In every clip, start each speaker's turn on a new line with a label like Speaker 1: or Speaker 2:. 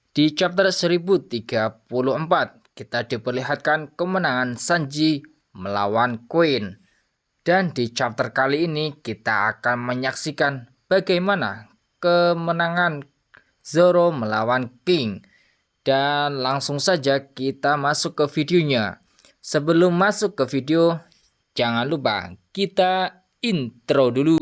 Speaker 1: Di chapter 1034, kita diperlihatkan kemenangan Sanji melawan Queen. Dan di chapter kali ini kita akan menyaksikan bagaimana kemenangan Zoro melawan King. Dan langsung saja kita masuk ke videonya. Sebelum masuk ke video, jangan lupa kita intro dulu.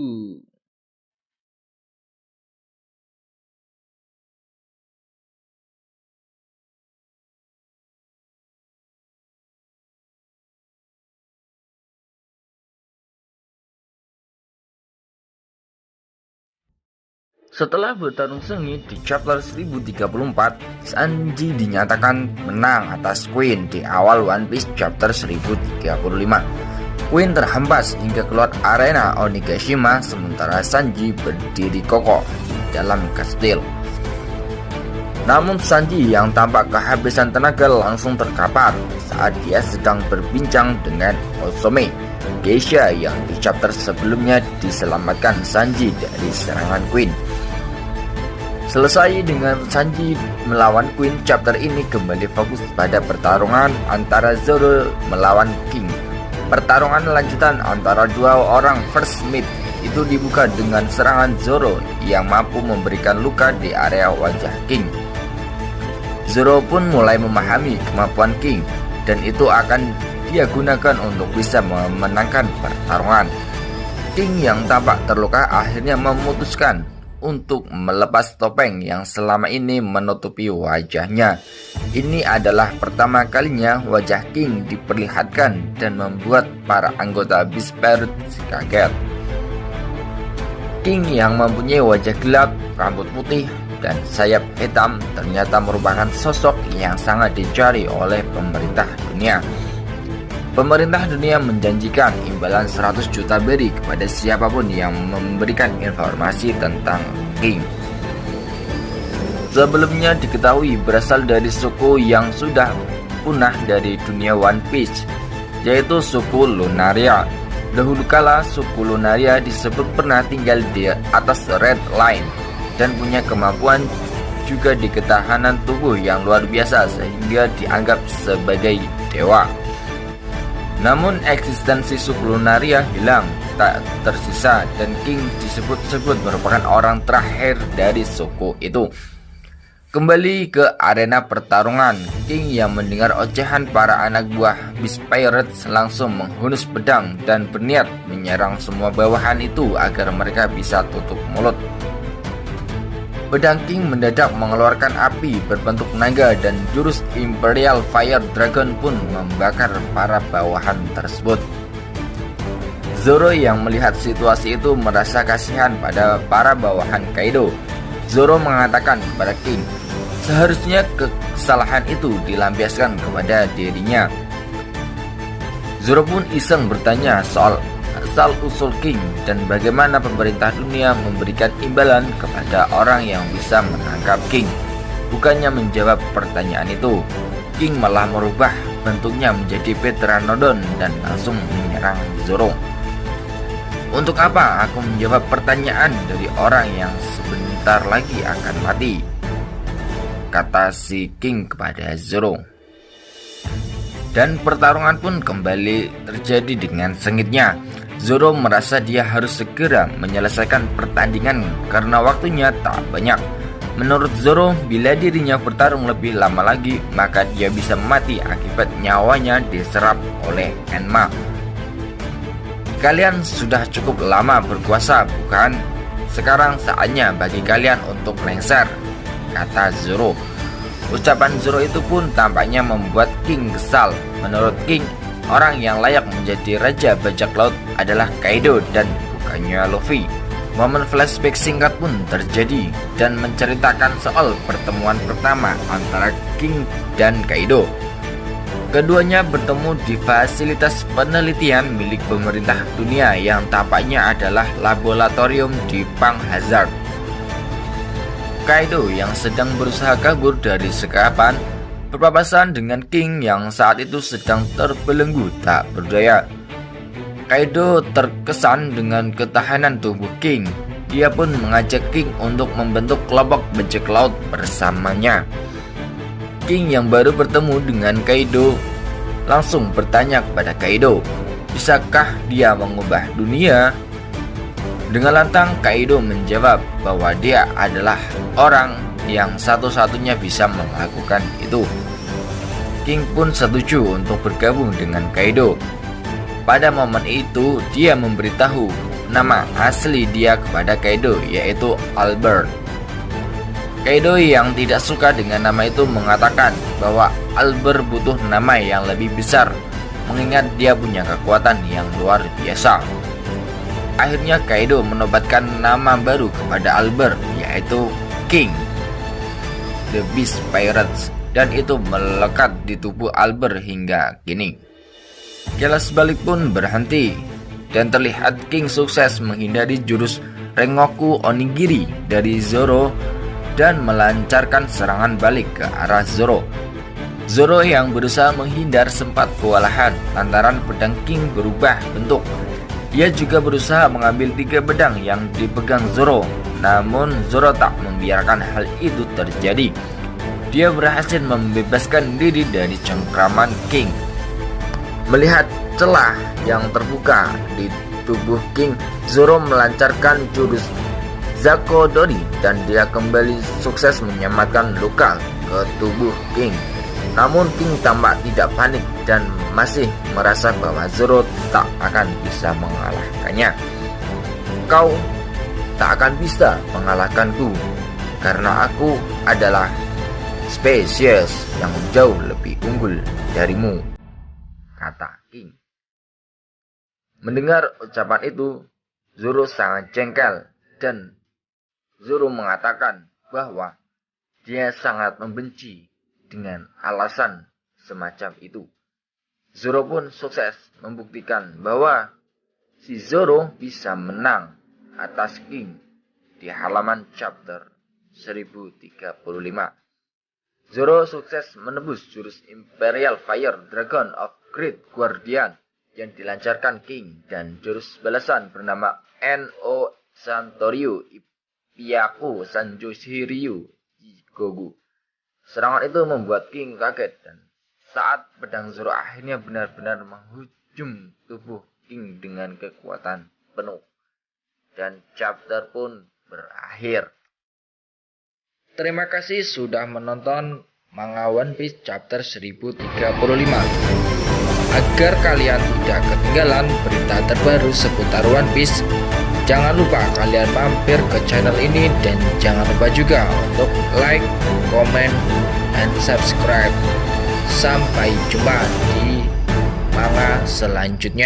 Speaker 1: Setelah bertarung sengit di chapter 1034, Sanji dinyatakan menang atas Queen di awal One Piece chapter 1035. Queen terhempas hingga keluar arena Onigashima sementara Sanji berdiri kokoh di dalam kastil. Namun Sanji yang tampak kehabisan tenaga langsung terkapar saat dia sedang berbincang dengan Osome, geisha yang di chapter sebelumnya diselamatkan Sanji dari serangan Queen. Selesai dengan Sanji melawan Queen, chapter ini kembali fokus pada pertarungan antara Zoro melawan King. Pertarungan lanjutan antara dua orang First Mate itu dibuka dengan serangan Zoro yang mampu memberikan luka di area wajah King. Zoro pun mulai memahami kemampuan King dan itu akan dia gunakan untuk bisa memenangkan pertarungan. King yang tampak terluka akhirnya memutuskan untuk melepas topeng yang selama ini menutupi wajahnya. Ini adalah pertama kalinya wajah King diperlihatkan dan membuat para anggota Beast Pirate kaget. King yang mempunyai wajah gelap, rambut putih, dan sayap hitam ternyata merupakan sosok yang sangat dicari oleh pemerintah dunia. Pemerintah dunia menjanjikan imbalan 100 juta beri kepada siapapun yang memberikan informasi tentang King. Sebelumnya diketahui berasal dari suku yang sudah punah dari dunia One Piece, yaitu suku Lunaria. Dahulu kala suku Lunaria disebut pernah tinggal di atas Red Line dan punya kemampuan juga di ketahanan tubuh yang luar biasa sehingga dianggap sebagai dewa. Namun eksistensi suku Lunaria hilang, tak tersisa, dan King disebut-sebut merupakan orang terakhir dari suku itu. Kembali ke arena pertarungan, King yang mendengar ocehan para anak buah Beast Pirates langsung menghunus pedang dan berniat menyerang semua bawahan itu agar mereka bisa tutup mulut. Pedang King mendadak mengeluarkan api berbentuk naga dan jurus Imperial Fire Dragon pun membakar para bawahan tersebut. Zoro yang melihat situasi itu merasa kasihan pada para bawahan Kaido. Zoro mengatakan kepada King, seharusnya kesalahan itu dilampiaskan kepada dirinya. Zoro pun iseng bertanya soal asal-usul King dan bagaimana pemerintah dunia memberikan imbalan kepada orang yang bisa menangkap King. Bukannya menjawab pertanyaan itu, King malah merubah bentuknya menjadi Pteranodon dan langsung menyerang Zoro. Untuk apa aku menjawab pertanyaan dari orang yang sebentar lagi akan mati? Kata si King kepada Zoro. Dan pertarungan pun kembali terjadi dengan sengitnya. Zoro merasa dia harus segera menyelesaikan pertandingan karena waktunya tak banyak. Menurut Zoro, bila dirinya bertarung lebih lama lagi, maka dia bisa mati akibat nyawanya diserap oleh Enma. Kalian sudah cukup lama berkuasa, bukan? Sekarang saatnya bagi kalian untuk lengser, kata Zoro. Ucapan Zoro itu pun tampaknya membuat King kesal. Menurut King, orang yang layak menjadi raja bajak laut adalah Kaido dan bukannya Luffy. Momen flashback singkat pun terjadi dan menceritakan soal pertemuan pertama antara King dan Kaido. Keduanya bertemu di fasilitas penelitian milik pemerintah dunia yang tampaknya adalah laboratorium di Pang Hazard. Kaido yang sedang berusaha kabur dari sekapan berpapasan dengan King yang saat itu sedang terbelenggu tak berdaya. Kaido terkesan dengan ketahanan tubuh King. Dia pun mengajak King untuk membentuk kelompok bajak laut bersamanya. King yang baru bertemu dengan Kaido langsung bertanya kepada Kaido, bisakah dia mengubah dunia? Dengan lantang Kaido menjawab bahwa dia adalah orang yang satu-satunya bisa melakukan itu. King pun setuju untuk bergabung dengan Kaido. Pada momen itu dia memberitahu nama asli dia kepada Kaido, yaitu Albert. Kaido yang tidak suka dengan nama itu mengatakan bahwa Albert butuh nama yang lebih besar, mengingat dia punya kekuatan yang luar biasa. Akhirnya Kaido menobatkan nama baru kepada Albert, yaitu King The Beast Pirates, dan itu melekat di tubuh Albert hingga kini. Kilas balik pun berhenti, dan terlihat King sukses menghindari jurus Rengoku Onigiri dari Zoro dan melancarkan serangan balik ke arah Zoro. Zoro yang berusaha menghindar sempat kewalahan lantaran pedang King berubah bentuk. Ia juga berusaha mengambil 3 pedang yang dipegang Zoro, namun Zoro tak membiarkan hal itu terjadi. Dia berhasil membebaskan diri dari cengkraman King. Melihat celah yang terbuka di tubuh King, Zoro melancarkan jurus Zakodori dan dia kembali sukses menyelamatkan luka ke tubuh King. Namun King tampak tidak panik dan masih merasa bahwa Zoro tak akan bisa mengalahkannya. Kau tak akan bisa mengalahkanku karena aku adalah spesies yang jauh lebih unggul darimu, kata King. Mendengar ucapan itu, Zoro sangat jengkel dan Zoro mengatakan bahwa dia sangat membenci dengan alasan semacam itu. Zoro pun sukses membuktikan bahwa si Zoro bisa menang atas King di halaman chapter 1035. Zoro sukses menembus jurus Imperial Fire Dragon of Great Guardian yang dilancarkan King dan jurus balasan bernama No Santoryu Ipyaku Sanjoshiryu Gogu. Serangan itu membuat King kaget dan saat pedang Zoro akhirnya benar-benar menghujam tubuh King dengan kekuatan penuh. Dan chapter pun berakhir. Terima kasih sudah menonton manga One Piece chapter 1035. Agar kalian tidak ketinggalan berita terbaru seputar One Piece, jangan lupa kalian mampir ke channel ini dan jangan lupa juga untuk like, komen, dan subscribe. Sampai jumpa di manga selanjutnya.